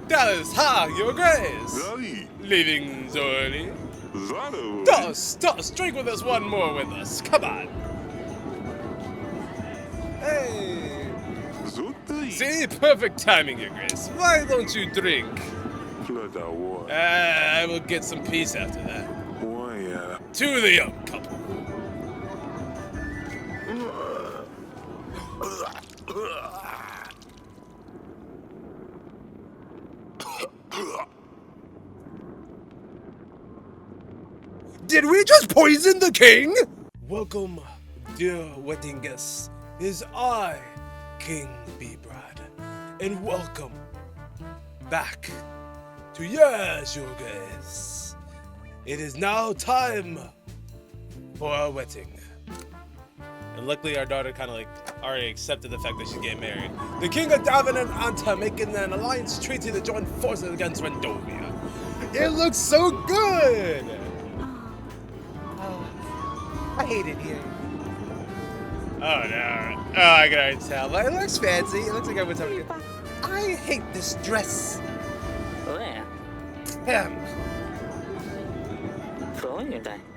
That is how, your grace. Leaving Zorli. Toss, drink with us one more with us. Come on. Hey. See, perfect timing, your grace. Why don't you drink? I will get some peace after that. To the young couple. Did we just poison the king? Welcome, dear wedding guests. It is I, King Beebrad, and welcome back to Yes, you guys. It is now time for our wedding. And luckily our daughter kind of like already accepted the fact that she's getting married. The King of Davin and Anta making an alliance treaty to join forces against Rendovia. It looks so good! I hate it here. Oh no. Oh, I can already tell. It looks fancy. It looks like everyone's having a good. I hate this dress.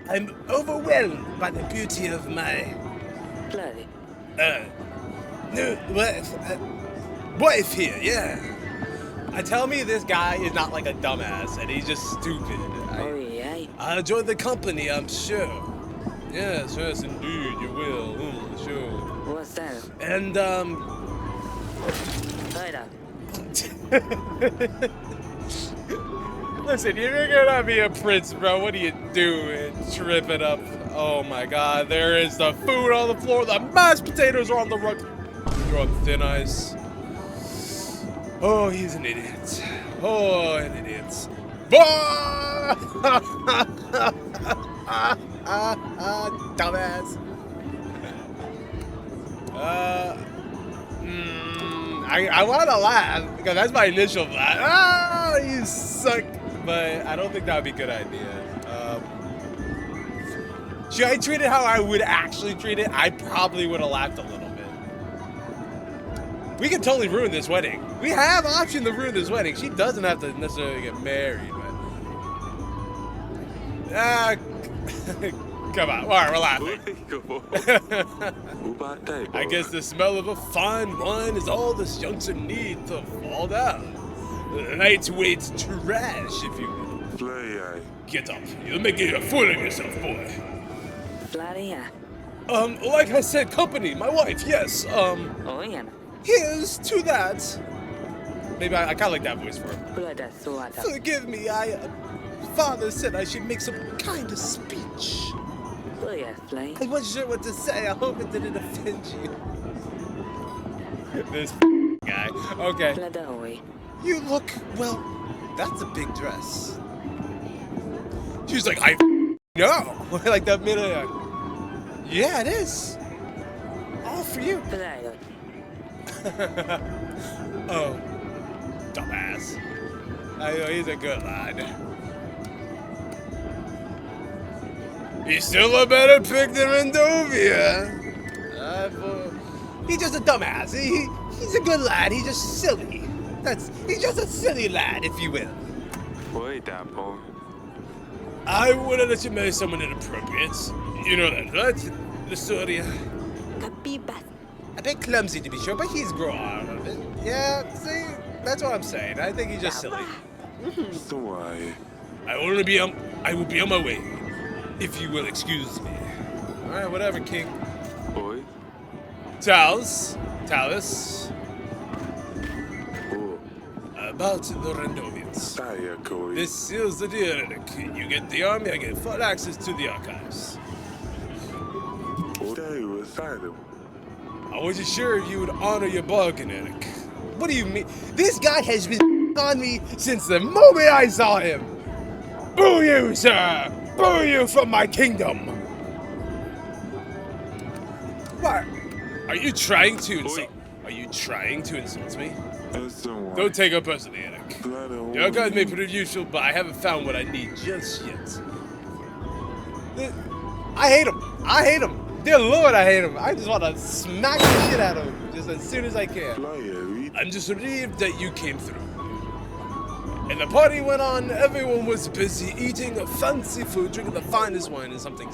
I'm overwhelmed by the beauty of my wife here, yeah. Tell me this guy is not like a dumbass and he's just stupid. I'll join the company, I'm sure. Yes, indeed, you will. Sure. What's that? And, Listen, you're gonna be a prince, bro. What are you doing? Tripping up. Oh my god, there is the food on the floor. The mashed potatoes are on the rug. You're on thin ice. Oh, he's an idiot. Oh, an idiot. Dumbass. I want to laugh because that's my initial laugh. Ah, you suck. But I don't think that would be a good idea. Should I treat it how I would actually treat it? I probably would have laughed a little bit. We can totally ruin this wedding. We have option to ruin this wedding. She doesn't have to necessarily get married, but come on. All right, we're laughing. I guess the smell of a fine wine is all this youngster need to fall down. Lightweight trash, if you will. Get up. You're making a fool of yourself, boy. Like I said, company, my wife, yes. Here's to that. Maybe I kind of like that voice for him. Forgive me, Father said I should make some kind of speech. I wasn't sure what to say. I hope it didn't offend you. This guy. Okay. You look, well, that's a big dress. She's like, I know. Like that minute. Yeah, it is. All for you. Oh, dumbass. I know, he's a good lad. He's still a better pick than Rendovia. He's just a dumbass. He's a good lad. He's just silly. He's just a silly lad, if you will. I wouldn't let you marry someone inappropriate. You know that, right? Rosalia. A bit clumsy to be sure, but he's grown out of it. Yeah, see, that's what I'm saying. I think he's just silly. I will be on my way, if you will excuse me. All right, whatever, King. Talus. About the Rendovians. This seals the deal, Eric. You get the army, I get full access to the archives. I wasn't sure if you would honor your bargain, Eric. What do you mean? This guy has been on me since the moment I saw him. Boo you, sir! Boo you from my kingdom! What? Are you trying to insult? Are you trying to insult me? Don't take it personally, Eric. The archives may prove useful, but I haven't found what I need just yet. I hate him. Dear Lord, I hate him. I just want to smack the shit out of him just as soon as I can. I'm just relieved that you came through. And the party went on, everyone was busy eating fancy food, drinking the finest wine and something.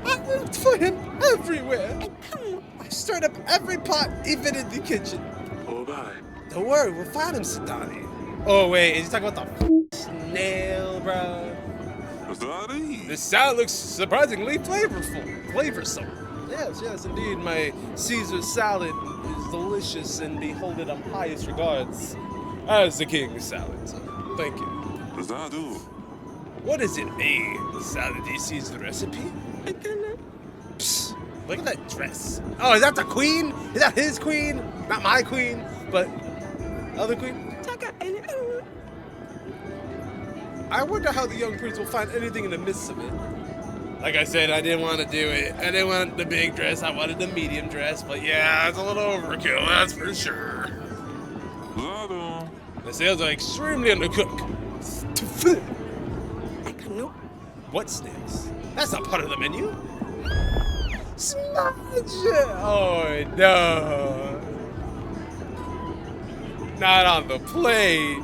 I looked for him everywhere. I stirred up every pot, even in the kitchen. Oh, bye. Don't worry, we'll find him, Sidani. Oh wait, is he talking about the snail, bro? Rosalia. This salad looks surprisingly flavorsome. Yes, indeed, my Caesar salad is delicious and be holded on highest regards as the king's salad. Thank you. Rosalia. What is it, a salad? He sees the recipe? I don't know. Psst, look at that dress. Oh, is that the queen? Is that his queen? Not my queen, but other queen? I wonder how the young prince will find anything in the midst of it. Like I said, I didn't want to do it. I didn't want the big dress. I wanted the medium dress. But yeah, it's a little overkill, that's for sure. Rosalia. The snails are extremely undercooked. I don't know. What snails? That's not part of the menu. Smudge! Oh no. Not on the plate.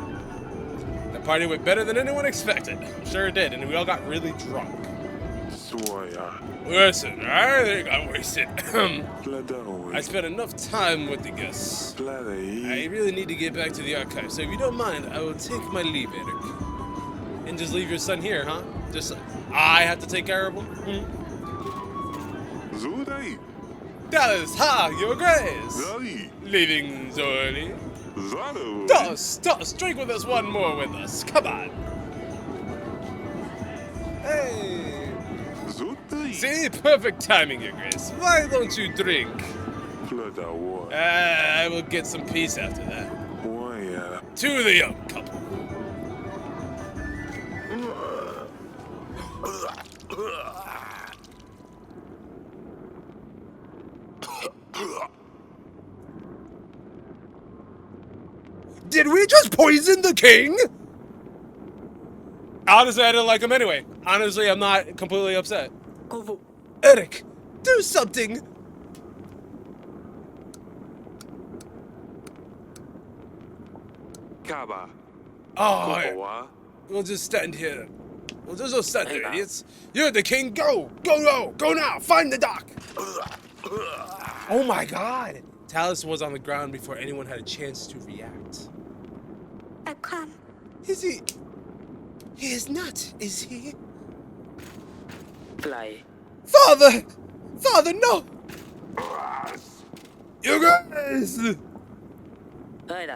The party went better than anyone expected. Sure it did, and we all got really drunk. Soya. Listen, I think I wasted. Pladaoi. I spent enough time with the guests. I Pladai. really need to get back to the archive, so if you don't mind, I will take my leave, Eric. And just leave your son here, huh? Just I have to take care of him? Zudai. That is how, your grace. Zali. Leaving Zorli. Zalo. Toss, drink with us one more with us. Come on. Hey. Zudai. See, perfect timing, your grace. Why don't you drink? Pladaoi. I will get some peace after that. Waya. To the young couple. Did we just poison the king? Honestly, I didn't like him anyway. Honestly, I'm not completely upset. Ovo. Eric, do something. Kaba. Oh, Kokowa. we'll just stand here. We'll just go stand there, Hey, idiots. You're the king. Go now. Find the dock. Oh my God. Talus was on the ground before anyone had a chance to react. I come. Is he? He is not, is he? Fly. Father, no. You guys. Right.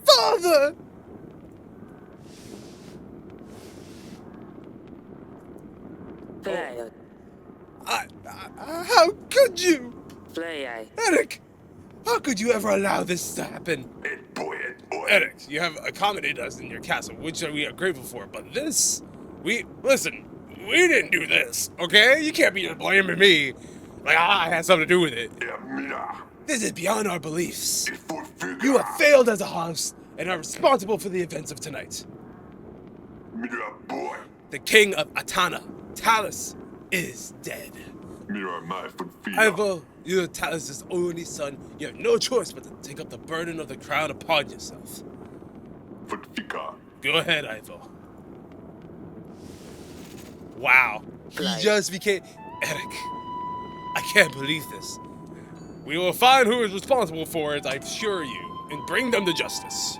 Father. Fly. How could you? Fly. Eric, how could you ever allow this to happen? Eric, you have accommodated us in your castle, which we are grateful for, but this, we didn't do this, okay? You can't be blaming me like I had something to do with it. This is beyond our beliefs. You have failed as a host and are responsible for the events of tonight. The king of Atana, Talus, is dead. Ivo, you're Talus' only son. You have no choice but to take up the burden of the crown upon yourself. Go ahead, Ivo. Wow. Fly. He just became... Eric, I can't believe this. We will find who is responsible for it, I assure you, and bring them to justice.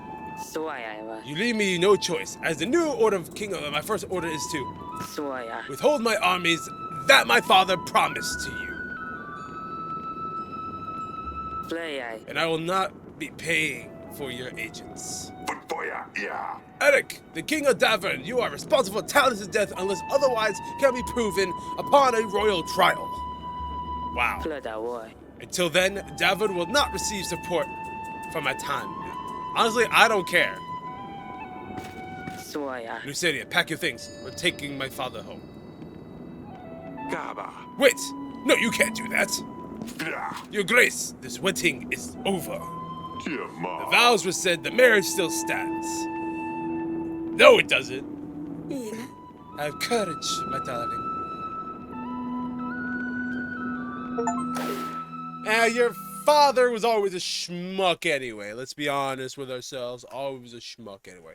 Soya. You leave me no choice. As the new order of king, my first order is to Soya. withhold my armies that my father promised to you. Fly. And I will not be paying for your agents. Eric, the king of Davern, you are responsible for Talus' death unless otherwise can be proven upon a royal trial. Wow. Fly. Until then, Davern will not receive support from Atan. Honestly, I don't care. Soya. Lucidia, pack your things. We're taking my father home. Kaba. Wait! No, you can't do that. Your Grace, this wedding is over. The vows were said, the marriage still stands. No, it doesn't. Have courage, my darling. You're father was always a schmuck anyway. Let's be honest with ourselves. Always a schmuck anyway.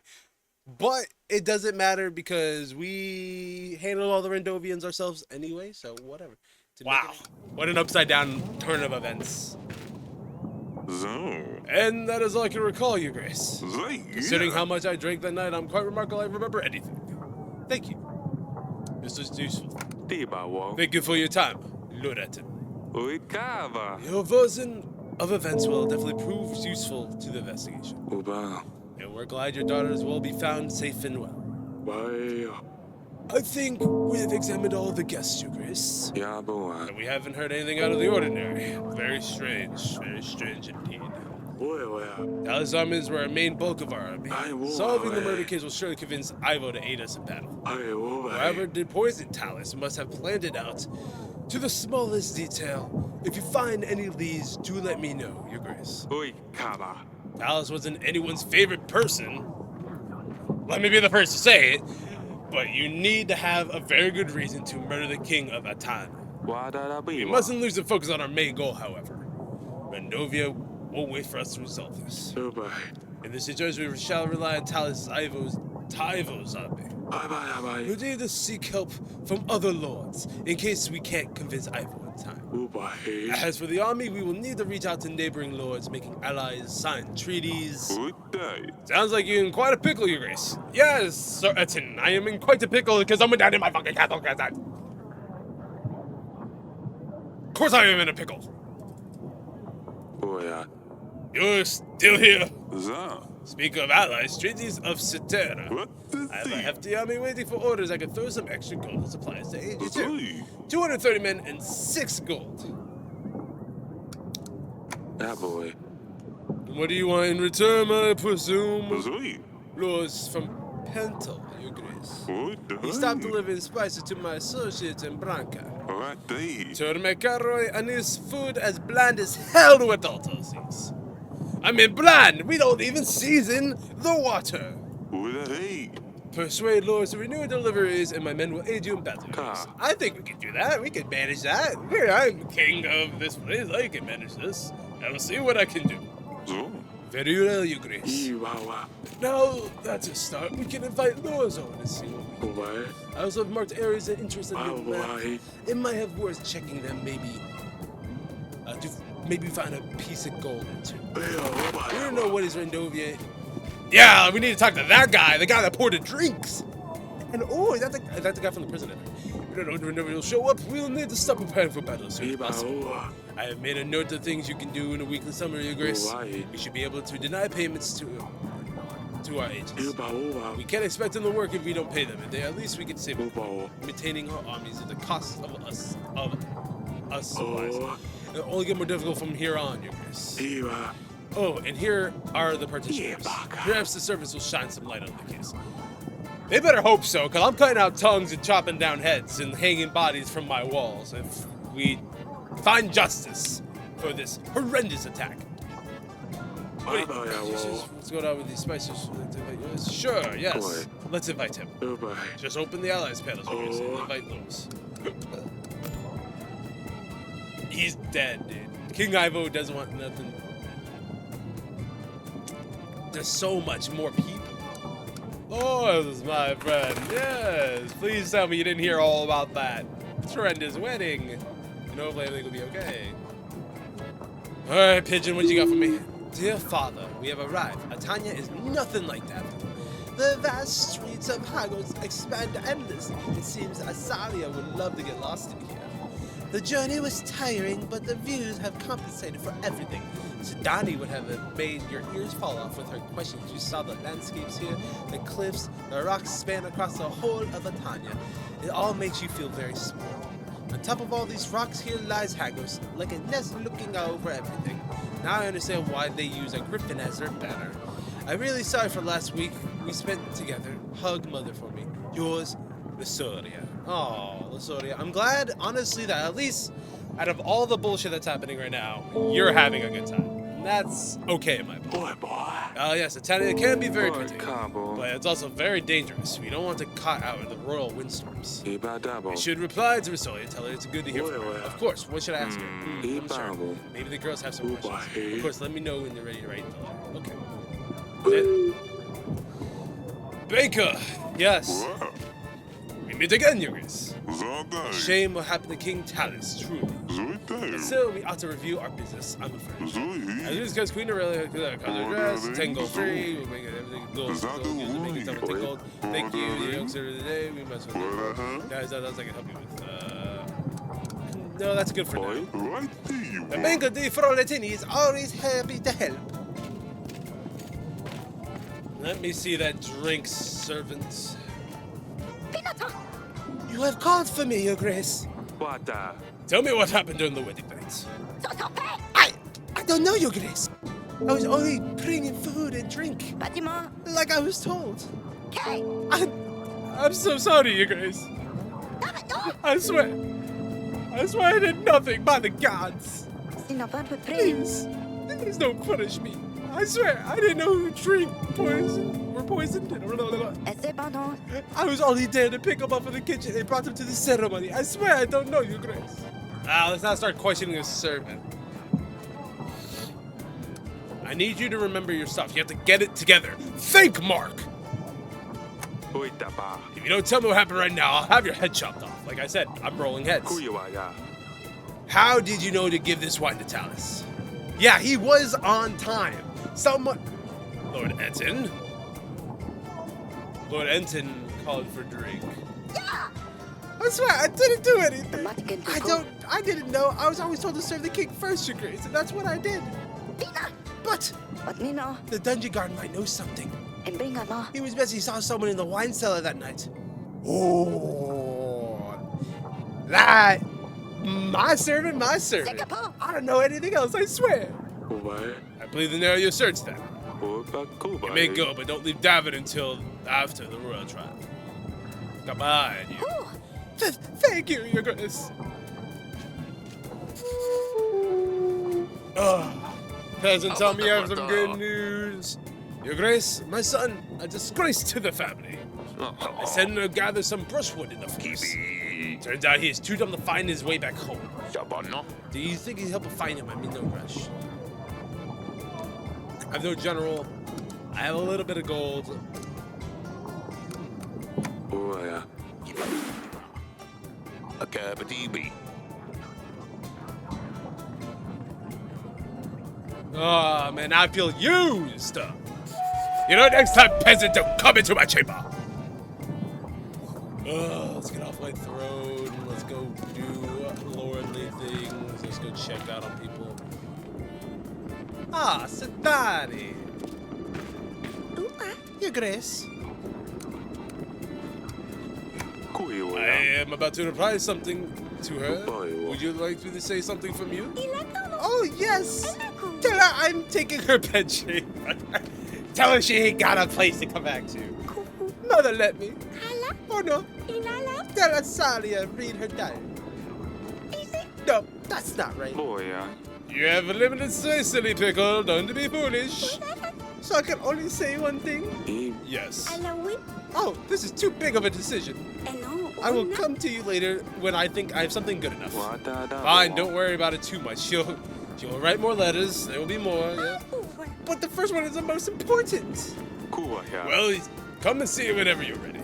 But it doesn't matter because we handled all the Rendovians ourselves anyway, so whatever. Wow. What an upside down turn of events. So. And that is all I can recall, Your Grace. Zay. Considering how much I drank that night, I'm quite remarkable I remember anything. Thank you. This was useful. Thank you for your time, Loretten. Oikava. Your version of events will definitely prove useful to the investigation. Oba. And we're glad your daughters will be found safe and well. Bye. I think we have examined all the guests, Your Grace. Yeah, boy. And we haven't heard anything out of the ordinary. Very strange indeed. Dallas armies were our main bulk of our army. Solving the murder case will surely convince Ivo to aid us in battle. Whoever did poison Talus must have planned it out to the smallest detail. If you find any leads, do let me know, Your Grace. Oikava. Talus wasn't anyone's favorite person. Let me be the first to say it. But you need to have a very good reason to murder the king of Atan. We mustn't lose the focus on our main goal, however. Rendovia won't wait for us to resolve this. In this situation, we shall rely on Talus Ivo's army. We need to seek help from other lords, in case we can't convince Ivo in time. As for the army, we will need to reach out to neighboring lords, making allies, sign treaties. Sounds like you're in quite a pickle, Your Grace. Yes, Sir Etten, I am in quite a pickle because I'm down in my fucking castle. Of course I am in a pickle. You're still here. Speak of allies, treaties of Cetera. I have a hefty army waiting for orders. I could throw some extra gold and supplies to aid you too. 230 men and 6 gold. That boy. What do you want in return, I presume? Laws from Pentel, Your Grace. He stopped delivering spices to my associates in Branca. Turmecaroi and his food as bland as hell to adults. I mean bland! We don't even season the water! Persuade lords to renew deliveries and my men will aid you in battle. I think we can do that. We can manage that. I'm king of this place. I can manage this. I will see what I can do. Very well, Your Grace. Now, that's a start. We can invite lords over to see what we can do. I also have marked areas of interest in the map. It might have worth checking them, maybe find a piece of gold or two. We don't know what is Rendovia. Yeah, we need to talk to that guy, the guy that poured the drinks. And that's the guy from the prison. We don't know when Rendovia will show up. We'll need to stop preparing for battle as soon as possible. I have made a note of things you can do in a weekly summary, Your Grace. We should be able to deny payments to our agents. We can't expect them to work if we don't pay them. At least we can save maintaining our armies at the cost of us supplies. It'll only get more difficult from here on, Your Grace. Oh, and here are the partitioners. Perhaps the service will shine some light on the case. They better hope so, because I'm cutting out tongues and chopping down heads and hanging bodies from my walls if we find justice for this horrendous attack. Wait, what's going on with these spices? Sure, yes. Let's invite him. Just open the allies panels and invite those. He's dead, dude. King Ivo doesn't want nothing. There's so much more people. Oh, this is my friend. Yes. Please tell me you didn't hear all about that horrendous wedding. And hopefully everything will be okay. All right, Pigeon, what you got for me? Dear father, we have arrived. Atanya is nothing like that. The vast streets of Hagos expand endlessly. It seems Rosalia would love to get lost in here. The journey was tiring, but the views have compensated for everything. Sidani would have made your ears fall off with her questions. You saw the landscapes here, the cliffs, the rocks span across the whole of Atanya. It all makes you feel very small. On top of all these rocks here lies Hagos, like a nest looking over everything. Now I understand why they use a griffin as their banner. I'm really sorry for last week we spent together. Hug mother for me. Yours, Rosalia. Oh, Rosalia. I'm glad, honestly, that at least out of all the bullshit that's happening right now, you're having a good time. And that's okay, my boy. Yes, Italian can be very Oi pretty, cabo. but it's also very dangerous. We don't want to caught out in the royal windstorms. Iba dabo. You should reply to Rosalia, tell her it's good to hear from her. Oi. Of course, what should I ask her? I'm sure. Ibabo. Maybe the girls have some Ubai. questions. Of course, let me know when you're ready to write the letter. Okay. Baker, yes. We meet again, your grace. Shame what happened to King Talus, truly. Still, we ought to review our business, I'm afraid. As it is because Queen Aurelia could have dress, 10 gold free, we'll make everything gold, make it double 10 gold. Thank you, the youngster of the day, we must guys, that else I can help you with. No, that's good for now. The Banco di Frolatini is always happy to help. Let me see that drink, servant. You have called for me, your grace. Wada. Tell me what happened during the wedding night. I don't know, your grace. I was only bringing food and drink. Like I was told. I'm so sorry, your grace. I swear I did nothing by the gods. Please don't punish me. I swear, I didn't know who were poisoned. I was only there to pick them up from the kitchen and brought them to the ceremony. I swear I don't know, your grace. Let's not start questioning a servant. I need you to remember your stuff. You have to get it together. Think, Mark! Oi daba. If you don't tell me what happened right now, I'll have your head chopped off. Like I said, I'm rolling heads. Kuyawaya. How did you know to give this wine to Talus? Yeah, he was on time. Someone... Lord Enton called for drink. I swear, I didn't do anything. I didn't know. I was always told to serve the king first, your grace, and that's what I did. But the dungeon guard might know something. He was busy, saw someone in the wine cellar that night. Oh, that my servant. I don't know anything else, I swear. I believe the narrow your search then. You may go, but don't leave David until after the royal trial. Come on, you. Thank you, your grace. Peasant, tell me you have some good news. Your grace, my son, a disgrace to the family. I sent him to gather some brushwood in the forest. Turns out he is too dumb to find his way back home. Do you think he'd help us find him? I'm in no rush. I'm no general. I have a little bit of gold. Oh yeah. Oh man, I feel used. You know, next time, peasant, don't come into my chamber. Let's get off my throne. Let's go do lordly things. Let's go check out on people. Satani. Your grace. I am about to reply something to her. Would you like me to say something from you? Oh, yes. Tell her I'm taking her pension. Tell her she ain't got a place to come back to. Mother, let me. Oh, no. Tell Rosalia read her diary. No, that's not right. You have a limited say, silly pickle. Don't be foolish. So I can only say one thing? Yes. Oh, this is too big of a decision. I will come to you later when I think I have something good enough. Fine, don't worry about it too much. She'll write more letters. There will be more, yeah. But the first one is the most important. Well, come and see it whenever you're ready.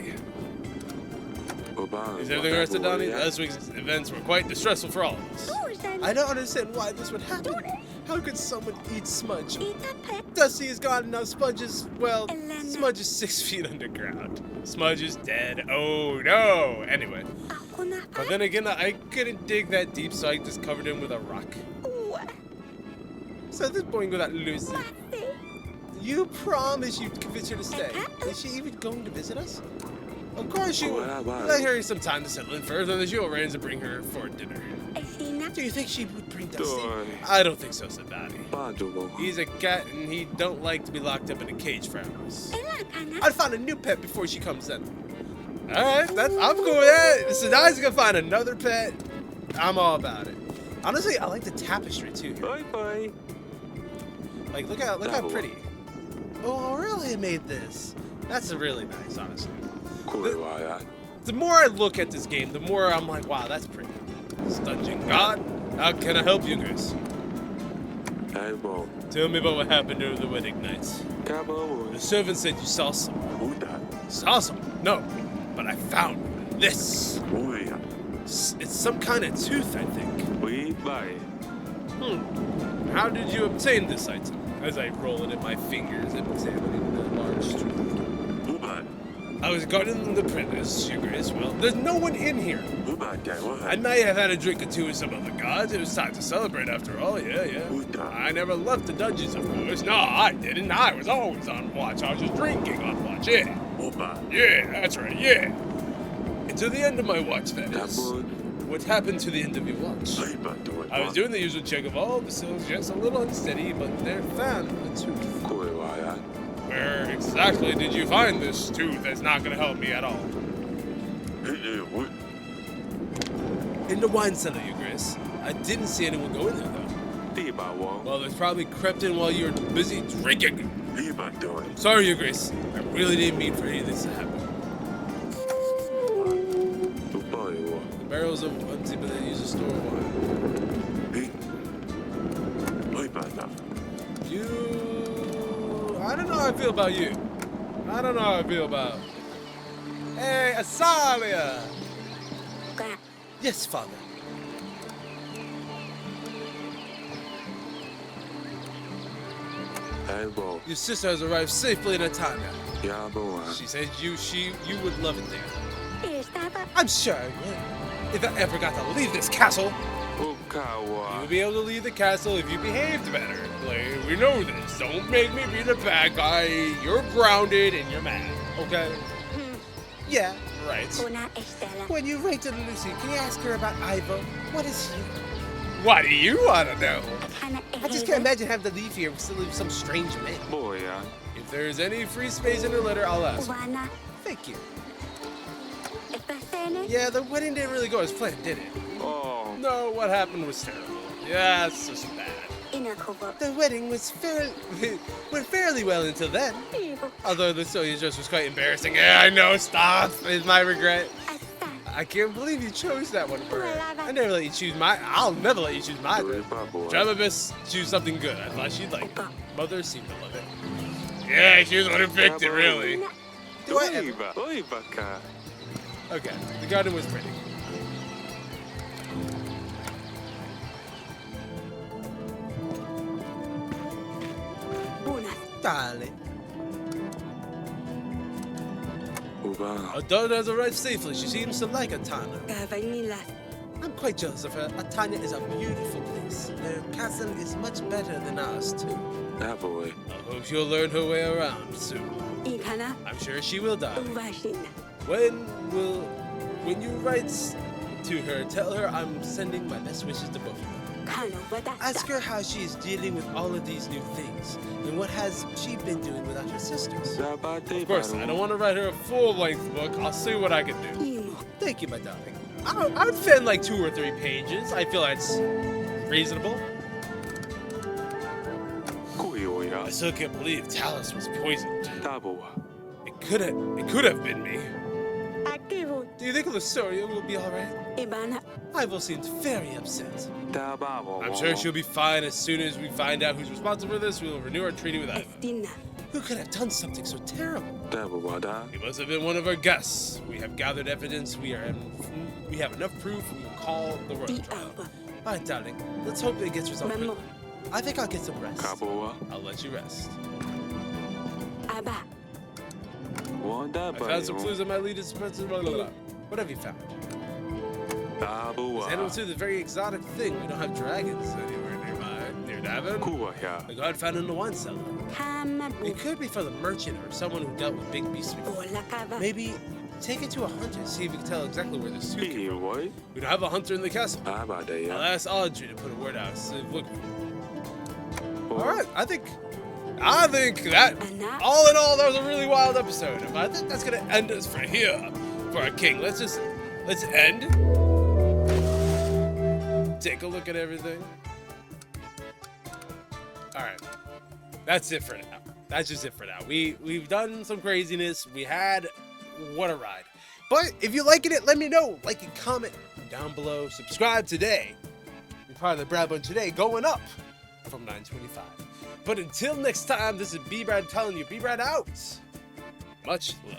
Is everything the rest of Donnie? Last week's events were quite distressful for all of us. I don't understand why this would happen. How could someone eat Smudge? Dusty is gone, now Smudge is, well, Smudge is 6 feet underground. Smudge is dead. Oh no! Anyway. But then again, I couldn't dig that deep, so I just covered him with a rock. So at this point, go that Lucy. You promise you'd convince her to stay. Is she even going to visit us? Of course she will. Let her some time to settle in first, and then she'll arrange to bring her for dinner. Do you think she would bring Dusty? I don't think so, said Donnie. He's a cat, and he don't like to be locked up in a cage for hours. I'd find a new pet before she comes in. Alright, I'm cool with that. So Donnie's gonna find another pet. I'm all about it. Honestly, I like the tapestry too. Bye. Like, look how pretty. Aurelia made this. That's really nice, honestly. Kuiwaya. The more I look at this game, the more I'm like, wow, that's pretty. This dungeon god, how can I help you guys? Ivo. Tell me about what happened during the wedding nights. Kabo. The servant said you saw some. Uda. Saw some? No, but I found this. Uya. It's some kind of tooth, I think. We buy. How did you obtain this item? As I roll it in my fingers, examining the large tooth. Uban. I was guarding the apprentice, Your Grace. Well, there's no one in here. Uban I might have had a drink or two with some other gods. It was time to celebrate after all, yeah. Uda. I never left the dungeons, of course. No, I didn't. I was always on watch. I was just drinking on watch, yeah. Uban. Yeah, that's right, yeah. Until the end of my watch, that is. Tabun. What happened to the end of your watch? I was doing the usual check of all the cells, just a little unsteady, but there found a tooth. Kuiwaya. Where exactly did you find this tooth that's not going to help me at all? In the wine cellar, Your Grace. I didn't see anyone go in there, though. Well, it's probably crept in while you were busy drinking. Sorry, Your Grace. I really didn't mean for any of this to happen. The barrels of empty, but they use to store wine. I don't know how I feel about you. I don't know how I feel about... Hey, Rosalia! Yes, father. Ivo. Your sister has arrived safely in Atanya. Yaboa. She said you would love it there. I'm sure I would. If I ever got to leave this castle, Ukawa. you'll be able to leave the castle if you behaved better. Like, we know this. Don't make me be the bad guy. You're grounded and you're mad, okay? Yeah, right. When you write to Lucy, can you ask her about Ivo? What is he? What do you want to know? I just can't imagine having to leave here with some strange man. Boya. If there's any free space in her letter, I'll ask. Thank you. Yeah, the wedding didn't really go as planned, did it? Oh. No, what happened was terrible. Yeah, it's just bad. The wedding was went fairly well until then. Although the Soya dress was quite embarrassing. Yeah, I know, stop. It's my regret. I can't believe you chose that one for her. I'll never let you choose mine. Try my best to choose something good. I thought she'd like it. Mother seemed to love it. Yeah, she was the one who picked it, really. Do I ever... Okay, the garden was pretty. Darling. Our daughter has arrived safely. She seems to like Atana. I'm quite jealous of her. Atana is a beautiful place. Their castle is much better than ours, too. That boy. I hope she'll learn her way around soon. I'm sure she will, darling. When you write to her, tell her I'm sending my best wishes to both of them. Ask her how she is dealing with all of these new things, and what has she been doing without her sisters. Of course, I don't want to write her a full-length book. I'll see what I can do. Thank you, my darling. I would fit in like 2 or 3 pages. I feel that's reasonable. I still can't believe Talus was poisoned. It could have been me. Do you think Rosalia will be alright? Ivo seems very upset. I'm sure she'll be fine as soon as we find out who's responsible for this. We'll renew our treaty with Ivo. Who could have done something so terrible? He must have been one of our guests. We have gathered evidence. We have enough proof. We will call the royal trial. Alright, darling. Let's hope it gets resolved quickly. I think I'll get some rest. I'll let you rest. I found some clues that might lead us to what have you found? This animal tooth is a very exotic thing. We don't have dragons anywhere near Davin. The god found in the wine cellar. It could be for the merchant or someone who dealt with big beasts before. Maybe take it to a hunter, see if we can tell exactly where this tooth came from. We don't have a hunter in the castle. I'll ask Audrey to put a word out. So look. Alright, I think that, all in all, that was a really wild episode. I think that's gonna end us for here, for our king. Let's end. Take a look at everything. Alright, that's it for now. that's just it for now. We've done some craziness. We had what a ride. But if you're liking it, let me know. Like and comment down below. Subscribe today. You're part of the Brad Bunch today, going up from 925. But until next time, this is B Brad telling you, B Brad out. Much love.